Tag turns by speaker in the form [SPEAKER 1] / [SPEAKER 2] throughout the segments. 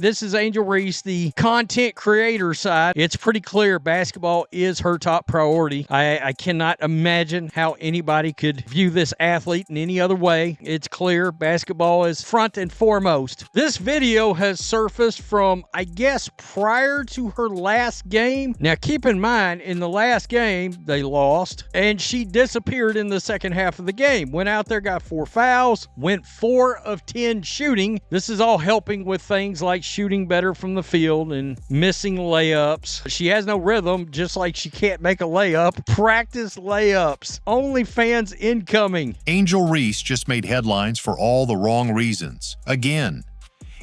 [SPEAKER 1] This is Angel Reese, the content creator side. It's pretty clear basketball is her top priority. I cannot imagine how anybody could view this athlete in any other way. It's clear basketball is front and foremost. This video has surfaced from, I guess, prior to her last game. Now, keep in mind, in the last game, they lost, and she disappeared in the second half of the game. Went out there, got 4 fouls, went 4 of 10 shooting. This is all helping with things like shooting better from the field and missing layups. She has no rhythm, just like she can't make a layup. Practice layups. OnlyFans incoming.
[SPEAKER 2] Angel Reese just made headlines for all the wrong reasons. Again,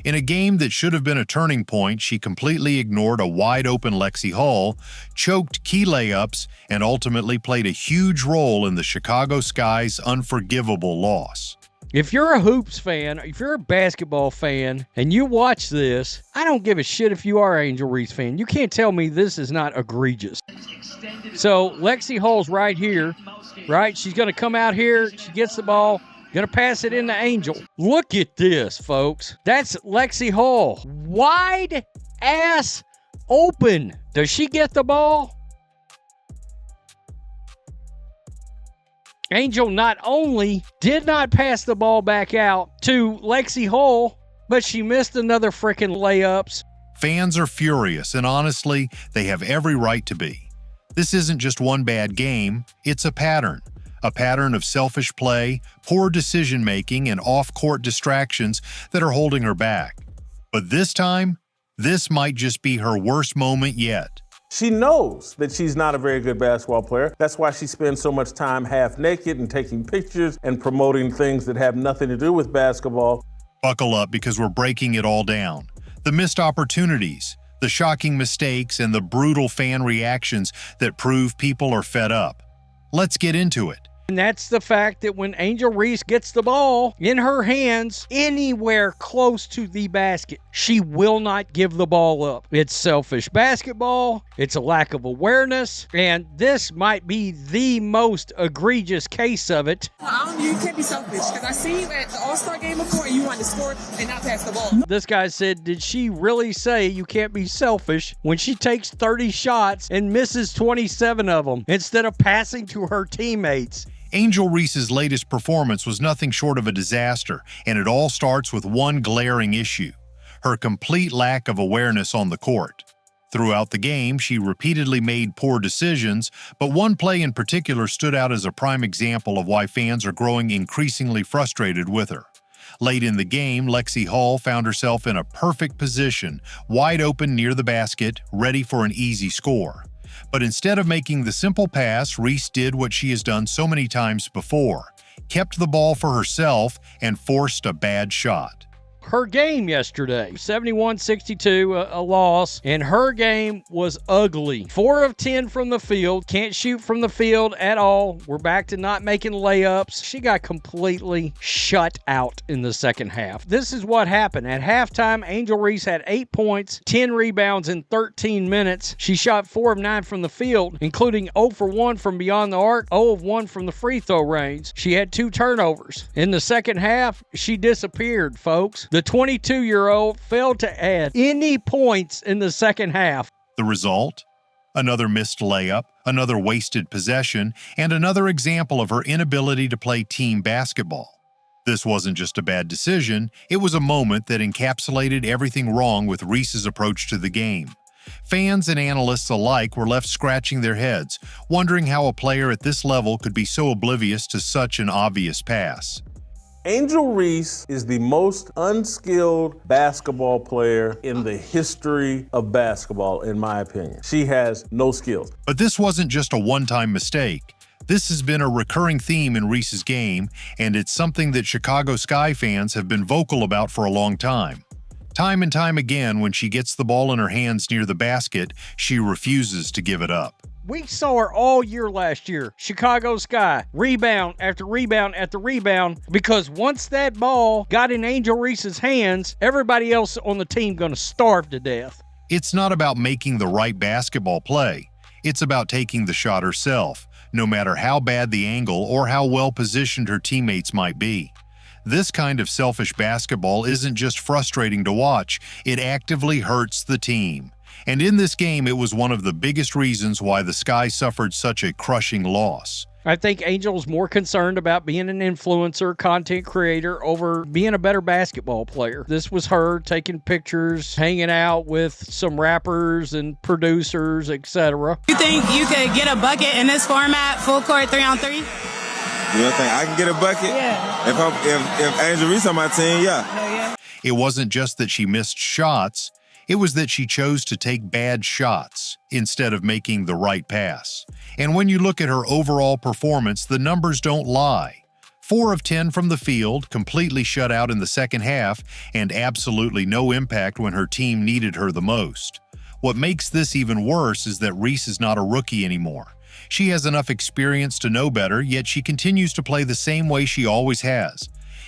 [SPEAKER 2] in a game that should have been a turning point, she completely ignored a wide-open Lexi Hall, choked key layups, and ultimately played a huge role in the Chicago Sky's unforgivable loss.
[SPEAKER 1] If you're a hoops fan, if you're a basketball fan, and you watch this, I don't give a shit if you are an Angel Reese fan. You can't tell me this is not egregious. So Lexi Hall's right here, right? She's going to come out here. She gets the ball. Going to pass it into Angel. Look at this, folks. That's Lexi Hall. Wide ass open. Does she get the ball? Angel not only did not pass the ball back out to Lexi Hall, but she missed another freaking layups.
[SPEAKER 2] Fans are furious, and honestly, they have every right to be. This isn't just one bad game, it's a pattern of selfish play, poor decision-making, and off-court distractions that are holding her back. But this time, this might just be her worst moment yet.
[SPEAKER 3] She knows that she's not a very good basketball player. That's why she spends so much time half naked and taking pictures and promoting things that have nothing to do with basketball.
[SPEAKER 2] Buckle up, because we're breaking it all down. The missed opportunities, the shocking mistakes, and the brutal fan reactions that prove people are fed up. Let's get into it.
[SPEAKER 1] And that's the fact that when Angel Reese gets the ball in her hands anywhere close to the basket, she will not give the ball up. It's selfish basketball. It's a lack of awareness. And this might be the most egregious case of it.
[SPEAKER 4] You can't be selfish, because I seen you at the All-Star game before and you wanted to score and not pass the ball.
[SPEAKER 1] This guy said, did she really say you can't be selfish when she takes 30 shots and misses 27 of them instead of passing to her teammates?
[SPEAKER 2] Angel Reese's latest performance was nothing short of a disaster, and it all starts with one glaring issue: her complete lack of awareness on the court. Throughout the game, she repeatedly made poor decisions, but one play in particular stood out as a prime example of why fans are growing increasingly frustrated with her. Late in the game, Lexi Hall found herself in a perfect position, wide open near the basket, ready for an easy score. But instead of making the simple pass, Reese did what she has done so many times before: kept the ball for herself and forced a bad shot.
[SPEAKER 1] Her game yesterday, 71-62, a loss, and her game was ugly. 4 of 10 from the field, can't shoot from the field at all. We're back to not making layups. She got completely shut out in the second half. This is what happened. At halftime, Angel Reese had 8 points, 10 rebounds in 13 minutes. She shot 4 of 9 from the field, including 0 for 1 from beyond the arc, 0 of 1 from the free throw range. She had 2 turnovers. In the second half, she disappeared, folks. The 22-year-old failed to add any points in the second half.
[SPEAKER 2] The result? Another missed layup, another wasted possession, and another example of her inability to play team basketball. This wasn't just a bad decision, it was a moment that encapsulated everything wrong with Reese's approach to the game. Fans and analysts alike were left scratching their heads, wondering how a player at this level could be so oblivious to such an obvious pass.
[SPEAKER 3] Angel Reese is the most unskilled basketball player in the history of basketball, in my opinion. She has no skills.
[SPEAKER 2] But this wasn't just a one-time mistake. This has been a recurring theme in Reese's game, and it's something that Chicago Sky fans have been vocal about for a long time. Time and time again, when she gets the ball in her hands near the basket, she refuses to give it up.
[SPEAKER 1] We saw her all year last year. Chicago Sky, rebound after rebound after rebound, because once that ball got in Angel Reese's hands, everybody else on the team going to starve to death.
[SPEAKER 2] It's not about making the right basketball play. It's about taking the shot herself, no matter how bad the angle or how well positioned her teammates might be. This kind of selfish basketball isn't just frustrating to watch, it actively hurts the team. And in this game, it was one of the biggest reasons why the Sky suffered such a crushing loss.
[SPEAKER 1] I think Angel's more concerned about being an influencer, content creator, over being a better basketball player. This was her taking pictures, hanging out with some rappers and producers, etc.
[SPEAKER 5] You think you could get a bucket in this format, full court 3-on-3?
[SPEAKER 6] You don't think I can get a bucket?
[SPEAKER 5] Yeah.
[SPEAKER 6] If Angel Reese on my team, yeah.
[SPEAKER 5] Hell yeah.
[SPEAKER 2] It wasn't just that she missed shots, it was that she chose to take bad shots instead of making the right pass. And when you look at her overall performance, the numbers don't lie. 4 of 10 from the field, completely shut out in the second half, and absolutely no impact when her team needed her the most. What makes this even worse is that Reese is not a rookie anymore. She has enough experience to know better, yet she continues to play the same way she always has.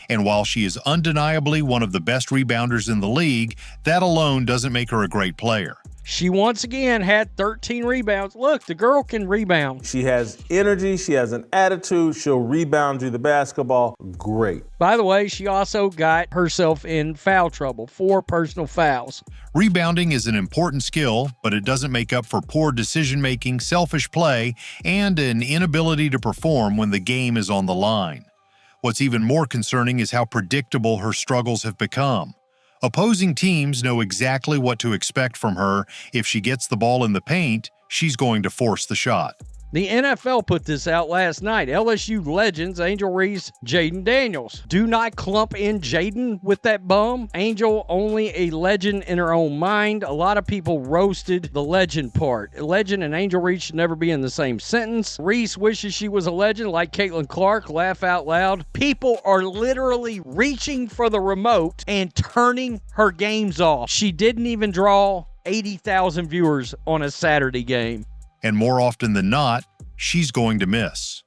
[SPEAKER 2] And while she is undeniably one of the best rebounders in the league, that alone doesn't make her a great player.
[SPEAKER 1] She once again had 13 rebounds. Look, the girl can rebound.
[SPEAKER 3] She has energy, she has an attitude, she'll rebound you the basketball. Great.
[SPEAKER 1] By the way, she also got herself in foul trouble, 4 personal fouls.
[SPEAKER 2] Rebounding is an important skill, but it doesn't make up for poor decision-making, selfish play, and an inability to perform when the game is on the line. What's even more concerning is how predictable her struggles have become. Opposing teams know exactly what to expect from her. If she gets the ball in the paint, she's going to force the shot.
[SPEAKER 1] The NFL put this out last night. LSU legends Angel Reese, Jaden Daniels. Do not clump in Jaden with that bum. Angel only a legend in her own mind. A lot of people roasted the legend part. Legend and Angel Reese should never be in the same sentence. Reese wishes she was a legend like Caitlin Clark. Laugh out loud. People are literally reaching for the remote and turning her games off. She didn't even draw 80,000 viewers on a Saturday game.
[SPEAKER 2] And more often than not, she's going to miss.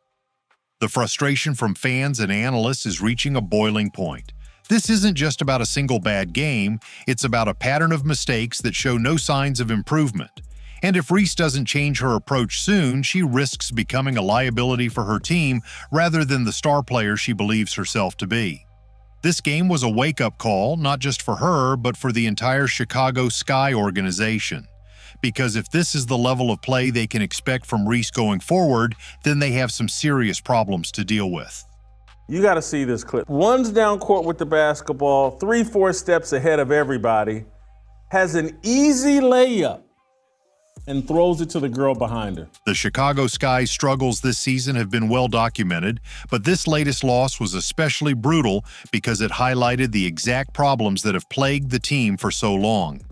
[SPEAKER 2] The frustration from fans and analysts is reaching a boiling point. This isn't just about a single bad game, it's about a pattern of mistakes that show no signs of improvement. And if Reese doesn't change her approach soon, she risks becoming a liability for her team rather than the star player she believes herself to be. This game was a wake-up call, not just for her, but for the entire Chicago Sky organization. Because if this is the level of play they can expect from Reese going forward, then they have some serious problems to deal with.
[SPEAKER 3] You got to see this clip. One's down court with the basketball, 3-4 steps ahead of everybody, has an easy layup, and throws it to the girl behind her.
[SPEAKER 2] The Chicago Sky's struggles this season have been well documented, but this latest loss was especially brutal because it highlighted the exact problems that have plagued the team for so long.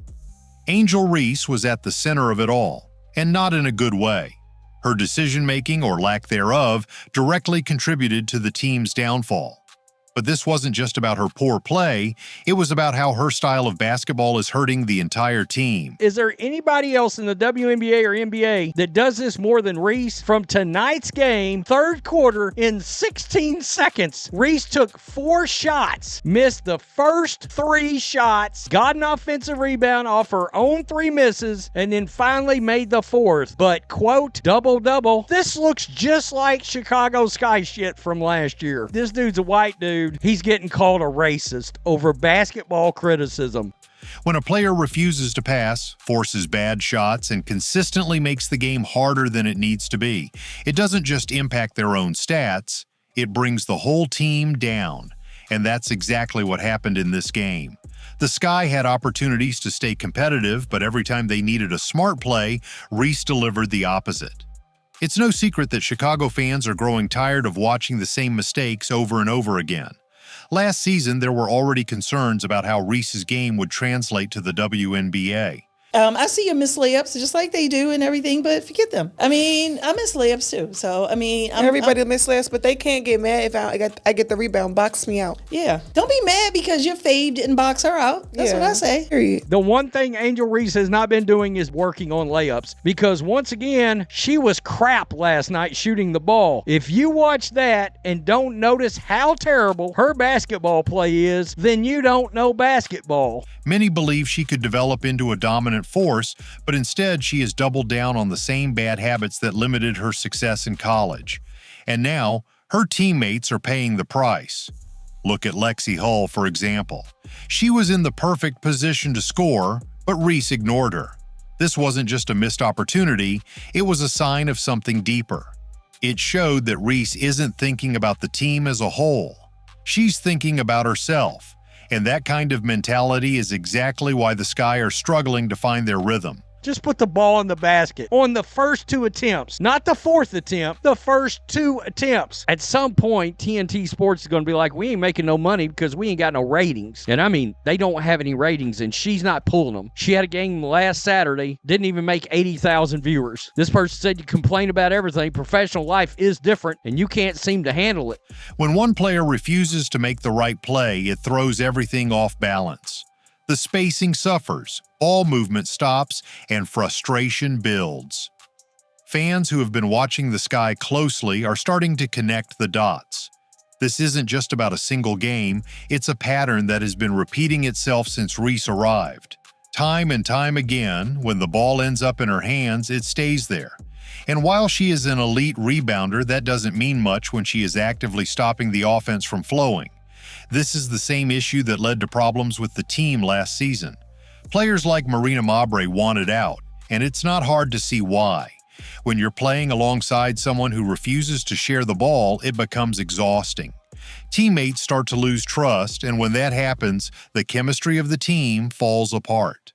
[SPEAKER 2] Angel Reese was at the center of it all, and not in a good way. Her decision-making, or lack thereof, directly contributed to the team's downfall. But this wasn't just about her poor play, it was about how her style of basketball is hurting the entire team.
[SPEAKER 1] Is there anybody else in the WNBA or NBA that does this more than Reese? From tonight's game, third quarter, in 16 seconds, Reese took 4 shots, missed the first 3 shots, got an offensive rebound off her own 3 misses, and then finally made the 4th. But, quote, double-double, this looks just like Chicago Sky shit from last year. This dude's a white dude. He's getting called a racist over basketball criticism.
[SPEAKER 2] When a player refuses to pass, forces bad shots, and consistently makes the game harder than it needs to be, it doesn't just impact their own stats, it brings the whole team down. And that's exactly what happened in this game. The Sky had opportunities to stay competitive, but every time they needed a smart play, Reese delivered the opposite. It's no secret that Chicago fans are growing tired of watching the same mistakes over and over again. Last season, there were already concerns about how Reese's game would translate to the WNBA.
[SPEAKER 7] I see you miss layups just like they do and everything, but forget them. I mean, I miss layups too. So, I mean,
[SPEAKER 8] everybody miss layups, but they can't get mad if I get the rebound. Box me out.
[SPEAKER 7] Yeah. Don't be mad because your fave didn't box her out. That's what I say.
[SPEAKER 8] Period.
[SPEAKER 1] The one thing Angel Reese has not been doing is working on layups, because once again, she was crap last night shooting the ball. If you watch that and don't notice how terrible her basketball play is, then you don't know basketball.
[SPEAKER 2] Many believe she could develop into a dominant force, but instead she has doubled down on the same bad habits that limited her success in college. And now, her teammates are paying the price. Look at Lexi Hull, for example. She was in the perfect position to score, but Reese ignored her. This wasn't just a missed opportunity, it was a sign of something deeper. It showed that Reese isn't thinking about the team as a whole. She's thinking about herself, and that kind of mentality is exactly why the Sky are struggling to find their rhythm.
[SPEAKER 1] Just put the ball in the basket on the first 2 attempts, not the 4th attempt, the first 2 attempts. At some point, TNT Sports is going to be like, we ain't making no money because we ain't got no ratings. And I mean, they don't have any ratings, and she's not pulling them. She had a game last Saturday, didn't even make 80,000 viewers. This person said you complain about everything. Professional life is different, and you can't seem to handle it.
[SPEAKER 2] When one player refuses to make the right play, it throws everything off balance. The spacing suffers, ball movement stops, and frustration builds. Fans who have been watching the Sky closely are starting to connect the dots. This isn't just about a single game, it's a pattern that has been repeating itself since Reese arrived. Time and time again, when the ball ends up in her hands, it stays there. And while she is an elite rebounder, that doesn't mean much when she is actively stopping the offense from flowing. This is the same issue that led to problems with the team last season. Players like Marina Mabre wanted out, and it's not hard to see why. When you're playing alongside someone who refuses to share the ball, it becomes exhausting. Teammates start to lose trust, and when that happens, the chemistry of the team falls apart.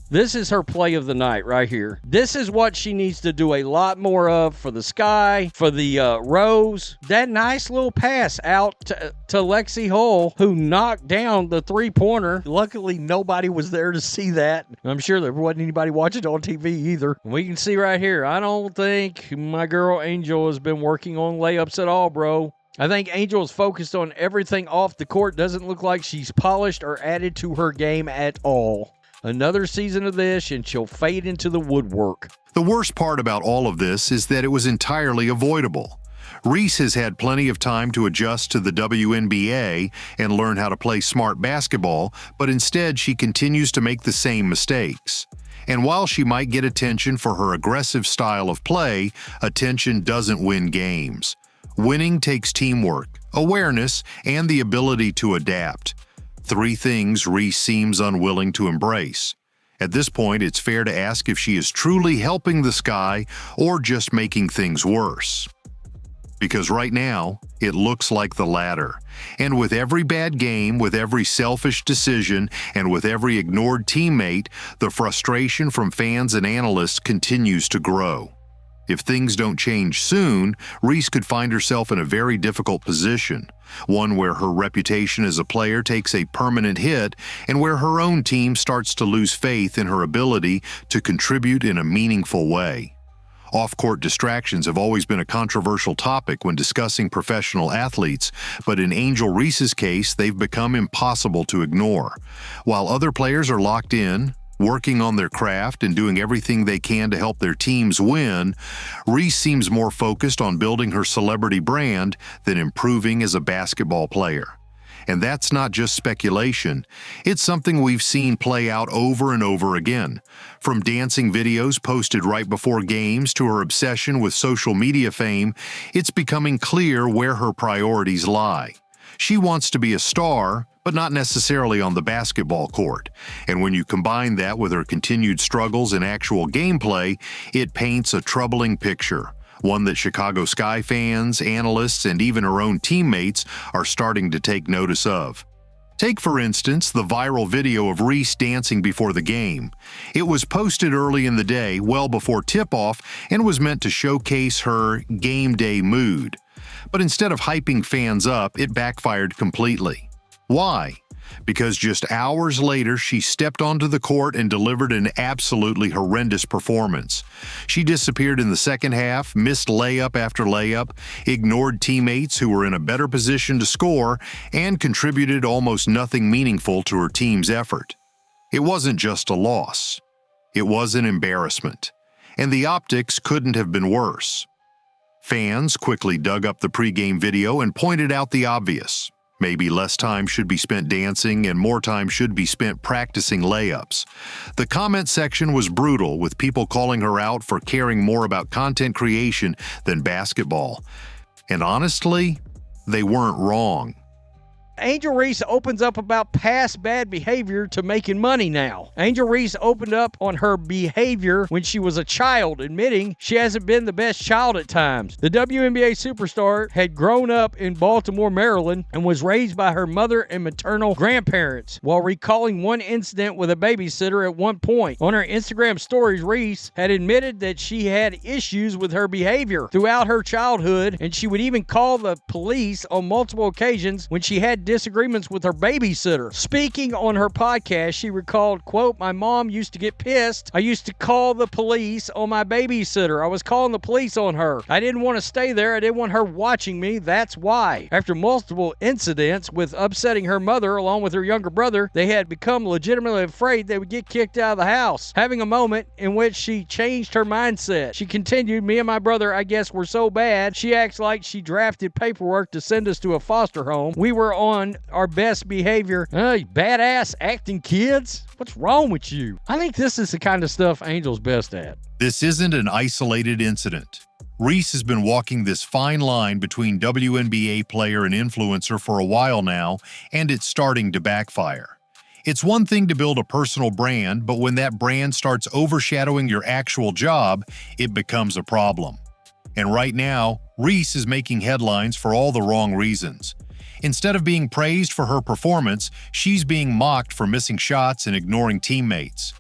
[SPEAKER 1] This is her play of the night right here. This is what she needs to do a lot more of for the Sky, for the Rose. That nice little pass out to Lexi Hull, who knocked down the 3-pointer. Luckily, nobody was there to see that. I'm sure there wasn't anybody watching on TV either. We can see right here, I don't think my girl Angel has been working on layups at all, bro. I think Angel is focused on everything off the court. Doesn't look like she's polished or added to her game at all. Another season of this, and she'll fade into the woodwork.
[SPEAKER 2] The worst part about all of this is that it was entirely avoidable. Reese has had plenty of time to adjust to the WNBA and learn how to play smart basketball, but instead she continues to make the same mistakes. And while she might get attention for her aggressive style of play, attention doesn't win games. Winning takes teamwork, awareness, and the ability to adapt. 3 things Reese seems unwilling to embrace. At this point, it's fair to ask if she is truly helping the Sky or just making things worse. Because right now, it looks like the latter. And with every bad game, with every selfish decision, and with every ignored teammate, the frustration from fans and analysts continues to grow. If things don't change soon, Reese could find herself in a very difficult position, one where her reputation as a player takes a permanent hit and where her own team starts to lose faith in her ability to contribute in a meaningful way. Off-court distractions have always been a controversial topic when discussing professional athletes, but in Angel Reese's case, they've become impossible to ignore. While other players are locked in, working on their craft and doing everything they can to help their teams win, Reese seems more focused on building her celebrity brand than improving as a basketball player. And that's not just speculation, it's something we've seen play out over and over again. From dancing videos posted right before games to her obsession with social media fame, it's becoming clear where her priorities lie. She wants to be a star, but not necessarily on the basketball court. And when you combine that with her continued struggles in actual gameplay, it paints a troubling picture, one that Chicago Sky fans, analysts, and even her own teammates are starting to take notice of. Take, for instance, the viral video of Reese dancing before the game. It was posted early in the day, well before tip-off, and was meant to showcase her game day mood. But instead of hyping fans up, it backfired completely. Why? Because just hours later, she stepped onto the court and delivered an absolutely horrendous performance. She disappeared in the second half, missed layup after layup, ignored teammates who were in a better position to score, and contributed almost nothing meaningful to her team's effort. It wasn't just a loss. It was an embarrassment. And the optics couldn't have been worse. Fans quickly dug up the pregame video and pointed out the obvious. Maybe less time should be spent dancing and more time should be spent practicing layups. The comment section was brutal, with people calling her out for caring more about content creation than basketball. And honestly, they weren't wrong.
[SPEAKER 1] Angel Reese opens up about past bad behavior to making money now. Angel Reese opened up on her behavior when she was a child, admitting she hasn't been the best child at times. The WNBA superstar had grown up in Baltimore, Maryland, and was raised by her mother and maternal grandparents, while recalling one incident with a babysitter at one point. On her Instagram stories, Reese had admitted that she had issues with her behavior throughout her childhood, and she would even call the police on multiple occasions when she had disagreements with her babysitter. Speaking on her podcast, she recalled, quote, "My mom used to get pissed. I used to call the police on my babysitter. I was calling the police on her. I didn't want to stay there. I didn't want her watching me. That's why." After multiple incidents with upsetting her mother along with her younger brother, they had become legitimately afraid they would get kicked out of the house. Having a moment in which she changed her mindset. She continued, "Me and my brother, I guess, were so bad. She acts like she drafted paperwork to send us to a foster home. We were on our best behavior." Badass acting kids? What's wrong with you? I think this is the kind of stuff Angel's best at.
[SPEAKER 2] This isn't an isolated incident. Reese has been walking this fine line between WNBA player and influencer for a while now, and it's starting to backfire. It's one thing to build a personal brand, but when that brand starts overshadowing your actual job, it becomes a problem. And right now, Reese is making headlines for all the wrong reasons. Instead of being praised for her performance, she's being mocked for missing shots and ignoring teammates.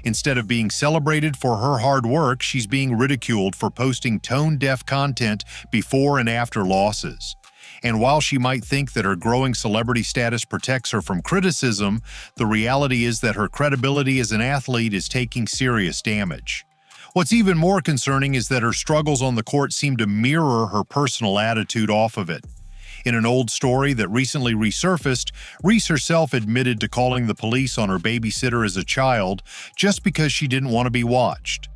[SPEAKER 2] Instead of being celebrated for her hard work, she's being ridiculed for posting tone-deaf content before and after losses. And while she might think that her growing celebrity status protects her from criticism, the reality is that her credibility as an athlete is taking serious damage. What's even more concerning is that her struggles on the court seem to mirror her personal attitude off of it. In an old story that recently resurfaced, Reese herself admitted to calling the police on her babysitter as a child just because she didn't want to be watched.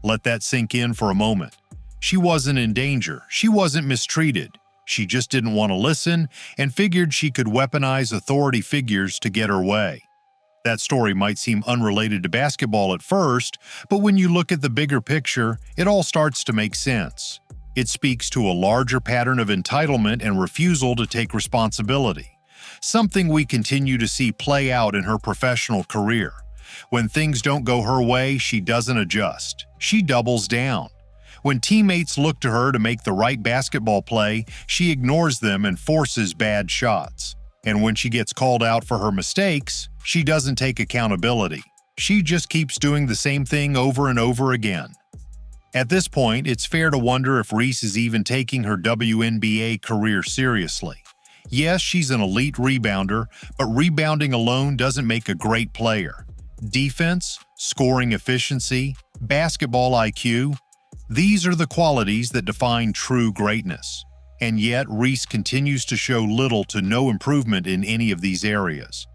[SPEAKER 2] Let that sink in for a moment. She wasn't in danger. She wasn't mistreated. She just didn't want to listen and figured she could weaponize authority figures to get her way. That story might seem unrelated to basketball at first, but when you look at the bigger picture, it all starts to make sense. It speaks to a larger pattern of entitlement and refusal to take responsibility, something we continue to see play out in her professional career. When things don't go her way, she doesn't adjust. She doubles down. When teammates look to her to make the right basketball play, she ignores them and forces bad shots. And when she gets called out for her mistakes, she doesn't take accountability. She just keeps doing the same thing over and over again. At this point, it's fair to wonder if Reese is even taking her WNBA career seriously. Yes, she's an elite rebounder, but rebounding alone doesn't make a great player. Defense, scoring efficiency, basketball IQ, these are the qualities that define true greatness. And yet, Reese continues to show little to no improvement in any of these areas.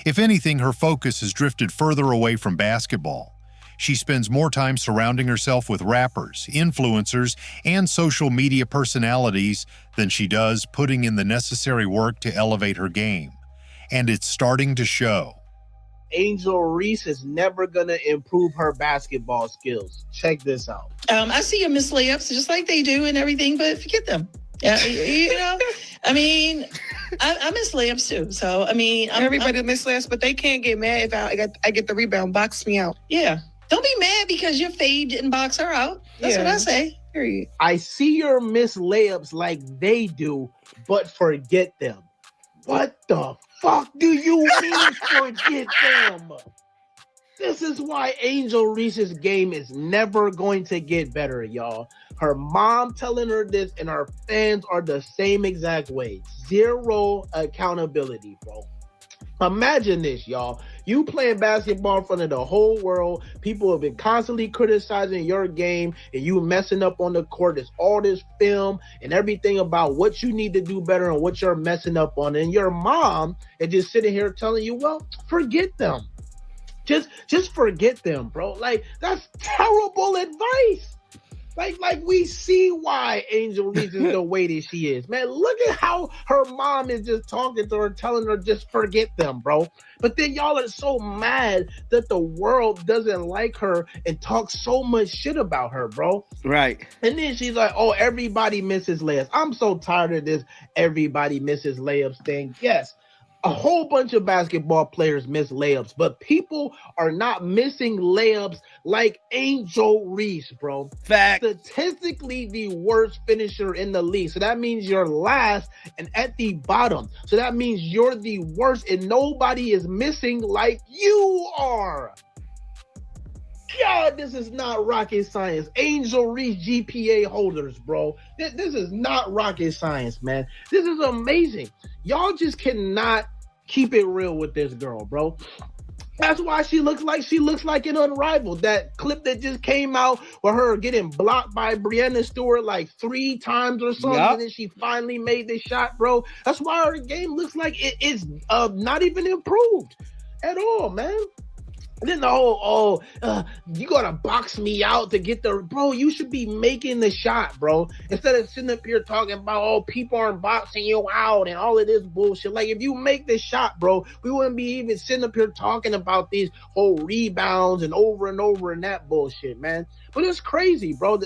[SPEAKER 2] If anything, her focus has drifted further away from basketball. She spends more time surrounding herself with rappers, influencers, and social media personalities than she does putting in the necessary work to elevate her game. And it's starting to show.
[SPEAKER 9] Angel Reese is never going to improve her basketball skills. Check this out.
[SPEAKER 7] I see you miss layups just like they do and everything, but forget them. I mean, I miss layups too. So, I mean,
[SPEAKER 8] everybody miss layups, but they can't get mad if I get the rebound. Box me out.
[SPEAKER 7] Yeah. Don't be mad because your fade didn't box her out. That's what I say. Period.
[SPEAKER 9] I see your miss layups like they do, but forget them. What the fuck do you mean forget them? This is why Angel Reese's game is never going to get better, y'all. Her mom telling her this and her fans are the same exact way. Zero accountability, bro. Imagine this, y'all. You playing basketball in front of the whole world. People have been constantly criticizing your game and you messing up on the court. There's all this film and everything about what you need to do better and what you're messing up on. And your mom is just sitting here telling you, well, forget them. Just forget them, bro. Like, that's terrible advice. Like we see why Angel Reese is the way that she is. Man, look at how her mom is just talking to her, telling her just forget them, bro. But then y'all are so mad that the world doesn't like her and talk so much shit about her, bro. Right. And then she's like, oh, everybody misses layups. I'm so tired of this everybody misses layups thing. Yes, A whole bunch of basketball players miss layups, but people are not missing layups like Angel Reese, bro.
[SPEAKER 10] Fact.
[SPEAKER 9] Statistically the worst finisher in the league. So that means you're last and at the bottom. So that means you're the worst and nobody is missing like you are. God, this is not rocket science. Angel Reese GPA holders, bro. This is not rocket science, man. This is amazing. Y'all just cannot keep it real with this girl, bro. That's why she looks like an unrivaled. That clip that just came out with her getting blocked by Breanna Stewart like 3 times or something, and then she finally made the shot, bro. That's why her game looks like it's not even improved at all, man. And then the whole, you gotta box me out to get the, bro, you should be making the shot, bro. Instead of sitting up here talking about, oh, people aren't boxing you out and all of this bullshit. Like, if you make the shot, bro, we wouldn't be even sitting up here talking about these whole rebounds and over and that bullshit, man. But it's crazy, bro.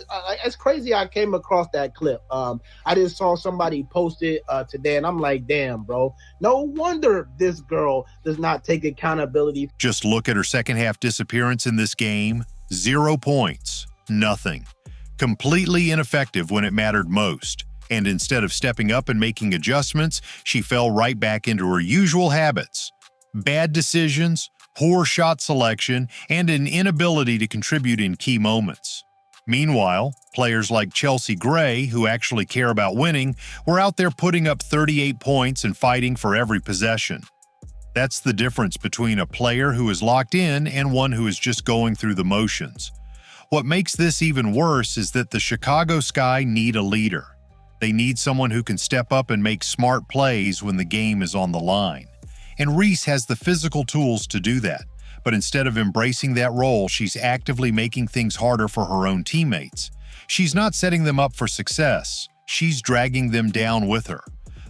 [SPEAKER 9] It's crazy I came across that clip. I just saw somebody post it today, and I'm like, damn, bro. No wonder this girl does not take accountability.
[SPEAKER 2] Just look at her second half disappearance in this game. 0 points. Nothing. Completely ineffective when it mattered most. And instead of stepping up and making adjustments, she fell right back into her usual habits. Bad decisions, poor shot selection, and an inability to contribute in key moments. Meanwhile, players like Chelsea Gray, who actually care about winning, were out there putting up 38 points and fighting for every possession. That's the difference between a player who is locked in and one who is just going through the motions. What makes this even worse is that the Chicago Sky need a leader. They need someone who can step up and make smart plays when the game is on the line. And Reese has the physical tools to do that, but instead of embracing that role, she's actively making things harder for her own teammates. She's not setting them up for success, she's dragging them down with her.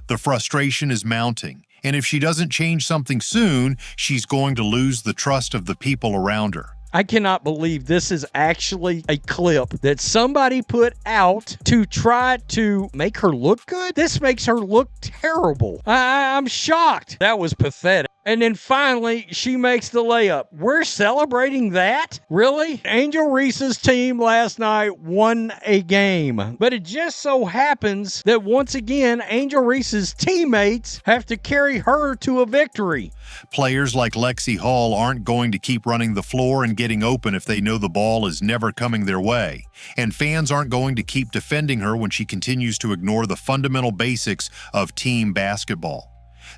[SPEAKER 2] The frustration is mounting, and if she doesn't change something soon, she's going to lose the trust of the people around her.
[SPEAKER 1] I cannot believe this is actually a clip that somebody put out to try to make her look good. This makes her look terrible. I'm shocked. That was pathetic. And then finally, she makes the layup. We're celebrating that? Really? Angel Reese's team last night won a game. But it just so happens that once again, Angel Reese's teammates have to carry her to a victory.
[SPEAKER 2] Players like Lexi Hall aren't going to keep running the floor and getting open if they know the ball is never coming their way. And fans aren't going to keep defending her when she continues to ignore the fundamental basics of team basketball.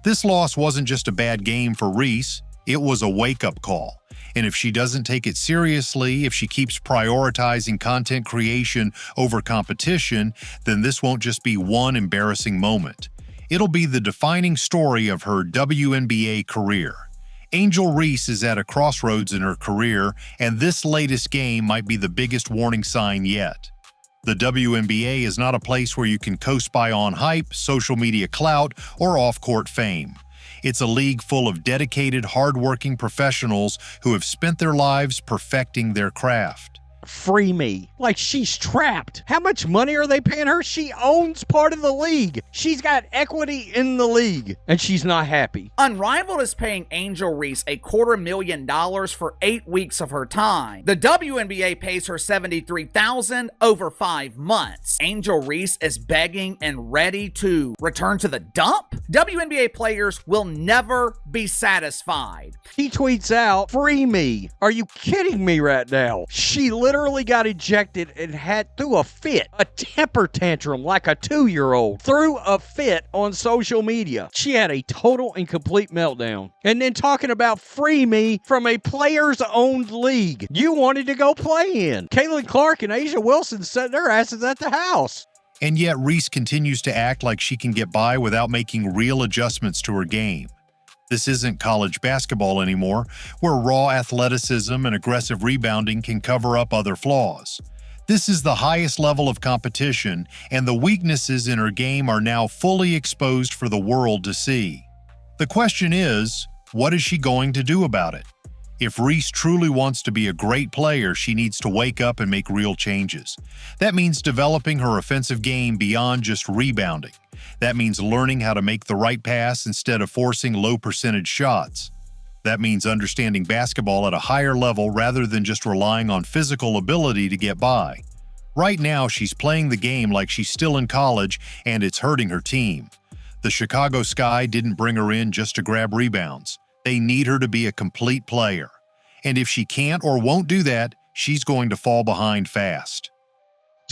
[SPEAKER 2] This loss wasn't just a bad game for Reese, it was a wake-up call. And if she doesn't take it seriously, if she keeps prioritizing content creation over competition, then this won't just be one embarrassing moment. It'll be the defining story of her WNBA career. Angel Reese is at a crossroads in her career, and this latest game might be the biggest warning sign yet. The WNBA is not a place where you can coast by on hype, social media clout, or off-court fame. It's a league full of dedicated, hard-working professionals who have spent their lives perfecting their craft.
[SPEAKER 1] Free me. Like she's trapped. How much money are they paying her? She owns part of the league. She's got equity in the league, and she's not happy.
[SPEAKER 10] Unrivaled is paying Angel Reese $250,000 for 8 weeks of her time. The WNBA pays her $73,000 over 5 months. Angel Reese is begging and ready to return to the dump. WNBA players will never be satisfied.
[SPEAKER 1] He tweets out, "Free me." Are you kidding me right now? She literally got ejected and threw a fit, a temper tantrum like a 2-year-old, threw a fit on social media. She had a total and complete meltdown. And then talking about free me from a players-owned league you wanted to go play in. Caitlin Clark and Asia Wilson set their asses at the house.
[SPEAKER 2] And yet Reese continues to act like she can get by without making real adjustments to her game. This isn't college basketball anymore, where raw athleticism and aggressive rebounding can cover up other flaws. This is the highest level of competition, and the weaknesses in her game are now fully exposed for the world to see. The question is, what is she going to do about it? If Reese truly wants to be a great player, she needs to wake up and make real changes. That means developing her offensive game beyond just rebounding. That means learning how to make the right pass instead of forcing low-percentage shots. That means understanding basketball at a higher level rather than just relying on physical ability to get by. Right now, she's playing the game like she's still in college, and it's hurting her team. The Chicago Sky didn't bring her in just to grab rebounds. They need her to be a complete player. And if she can't or won't do that, she's going to fall behind fast.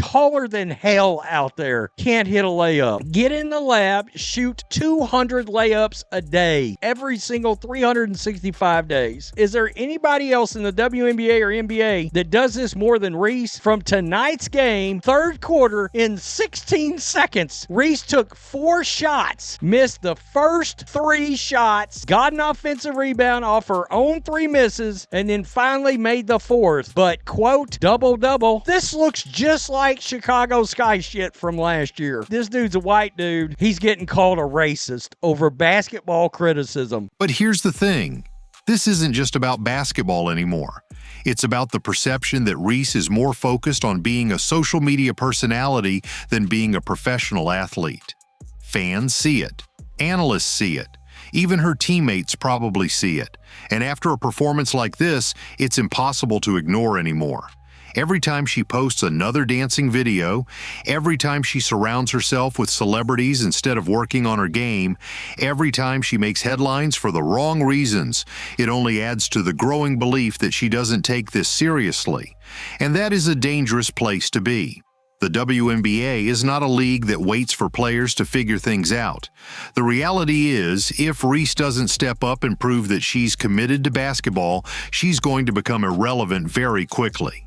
[SPEAKER 1] Taller than hell out there, can't hit a layup. Get in the lab, shoot 200 layups a day, every single 365 days. Is there anybody else in the WNBA or NBA that does this more than Reese? From tonight's game, third quarter, in 16 seconds, Reese took 4 shots, missed the first 3 shots, got an offensive rebound off her own 3 misses, and then finally made the 4th. But, quote, double-double, this looks just like Chicago Sky shit from last year. This dude's a white dude. He's getting called a racist over basketball criticism.
[SPEAKER 2] But here's the thing. This isn't just about basketball anymore. It's about the perception that Reese is more focused on being a social media personality than being a professional athlete. Fans see it. Analysts see it. Even her teammates probably see it. And after a performance like this, it's impossible to ignore anymore. Every time she posts another dancing video, every time she surrounds herself with celebrities instead of working on her game, every time she makes headlines for the wrong reasons, it only adds to the growing belief that she doesn't take this seriously. And that is a dangerous place to be. The WNBA is not a league that waits for players to figure things out. The reality is, if Reese doesn't step up and prove that she's committed to basketball, she's going to become irrelevant very quickly.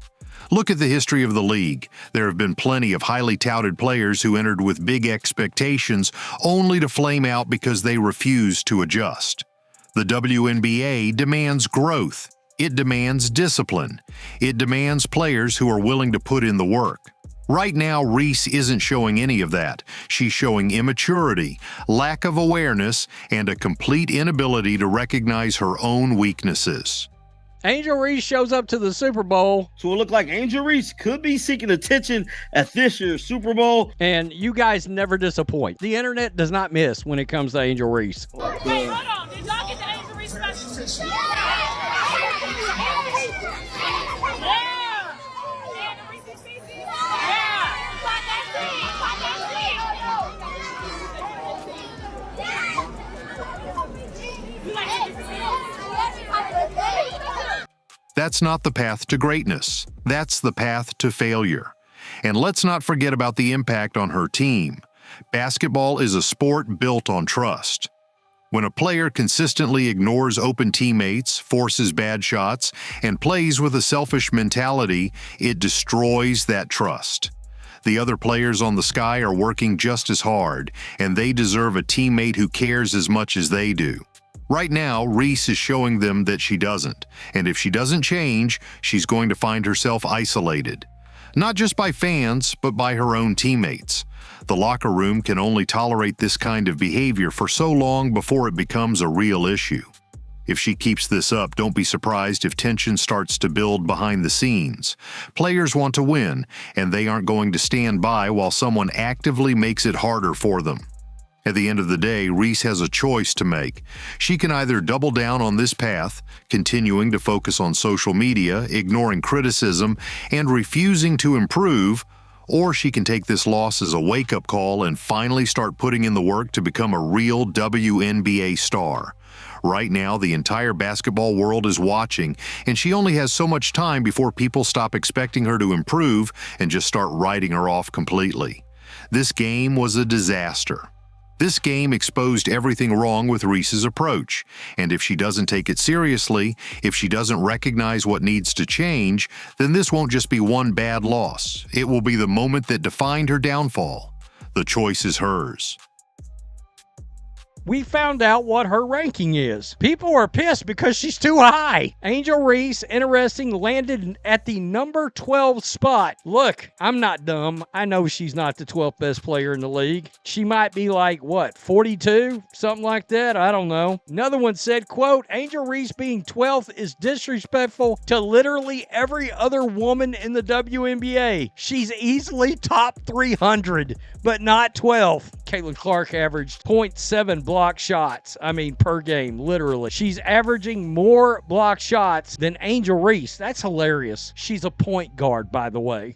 [SPEAKER 2] Look at the history of the league. There have been plenty of highly touted players who entered with big expectations only to flame out because they refused to adjust. The WNBA demands growth. It demands discipline. It demands players who are willing to put in the work. Right now, Reese isn't showing any of that. She's showing immaturity, lack of awareness, and a complete inability to recognize her own weaknesses.
[SPEAKER 1] Angel Reese shows up to the Super Bowl.
[SPEAKER 9] So it looked like Angel Reese could be seeking attention at this year's Super Bowl.
[SPEAKER 1] And you guys never disappoint. The internet does not miss when it comes to Angel Reese.
[SPEAKER 5] Hey, hold on. Did y'all get the Angel Reese special?
[SPEAKER 2] That's not the path to greatness. That's the path to failure. And let's not forget about the impact on her team. Basketball is a sport built on trust. When a player consistently ignores open teammates, forces bad shots, and plays with a selfish mentality, it destroys that trust. The other players on the Sky are working just as hard, and they deserve a teammate who cares as much as they do. Right now, Reese is showing them that she doesn't, and if she doesn't change, she's going to find herself isolated. Not just by fans, but by her own teammates. The locker room can only tolerate this kind of behavior for so long before it becomes a real issue. If she keeps this up, don't be surprised if tension starts to build behind the scenes. Players want to win, and they aren't going to stand by while someone actively makes it harder for them. At the end of the day, Reese has a choice to make. She can either double down on this path, continuing to focus on social media, ignoring criticism, and refusing to improve, or she can take this loss as a wake-up call and finally start putting in the work to become a real WNBA star. Right now, the entire basketball world is watching, and she only has so much time before people stop expecting her to improve and just start writing her off completely. This game was a disaster. This game exposed everything wrong with Reese's approach, and if she doesn't take it seriously, if she doesn't recognize what needs to change, then this won't just be one bad loss. It will be the moment that defined her downfall. The choice is hers.
[SPEAKER 1] we found out what her ranking is. People are pissed because she's too high. Angel Reese, interesting, landed at the number 12 spot. Look, I'm not dumb. I know she's not the 12th best player in the league. She might be like, what, 42? Something like that? I don't know. Another one said, quote, Angel Reese being 12th is disrespectful to literally every other woman in the WNBA. She's easily top 300, but not 12th. Caitlin Clark averaged 0.7 block shots. Per game, literally. She's averaging more block shots than Angel Reese. That's hilarious. She's a point guard, by the way.